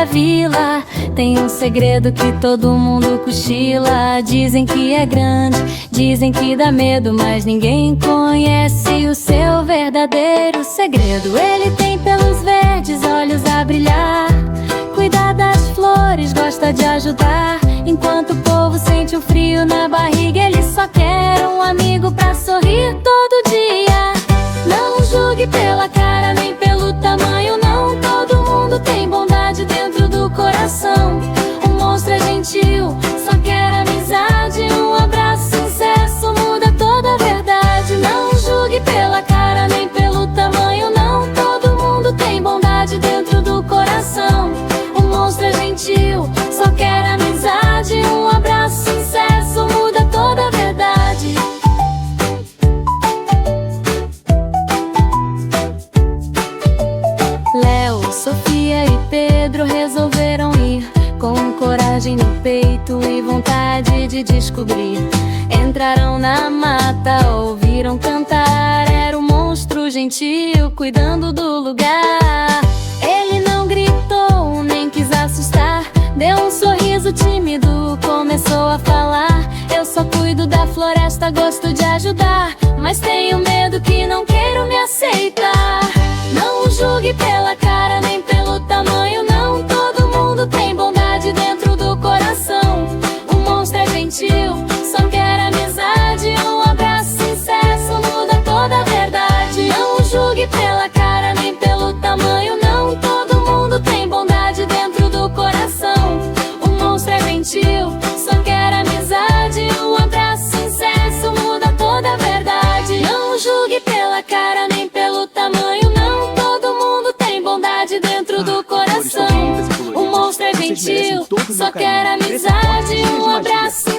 da vila. Tem um segredo que todo mundo cochila. Dizem que é grande, dizem que dá medo, mas ninguém conhece o seu verdadeiro segredo. Ele tem pelos verdes, olhos a brilhar, cuida das flores, gosta de ajudar. Enquanto o povo sente um frio na barriga, ele só quer um amigo pra sorrir todo dia. Não julgue pela cara nem pelo tamanho, não. Todo mundo tem bondade dentro do coração. O monstro é gentil, só quer amizade. Um abraço sincero muda toda a verdade. Não julgue pela cara nem pelo tamanho, não. Todo mundo tem bondade dentro do coração. O monstro é gentil, só quer amizade. Um abraço sincero muda toda a verdade. Léo, Sofia e Pedro resolveram ir, com coragem no peito e vontade de descobrir. Entraram na mata, ouviram cantar. Era um monstro gentil cuidando do lugar. Ele não gritou, nem quis assustar. Deu um sorriso tímido, começou a falar: eu só cuido da floresta, gosto de ajudar, mas tenho medo que não queiram me aceitar. Não julgue pela cara nem pelo tamanho, não. Todo mundo tem bondade dentro do coração. O monstro é gentil, só quer amizade. Um abraço sincero muda toda a verdade. Não julgue pela cara nem pelo tamanho, não. Todo mundo tem bondade dentro do coração. O monstro é gentil, só quer amizade. Um abraço sincero muda toda a verdade. Não julgue pela cara nem pelo tamanho, não. Todo mundo tem bondade dentro do coração. O monstro é gentil, só quer amizade. Um abraço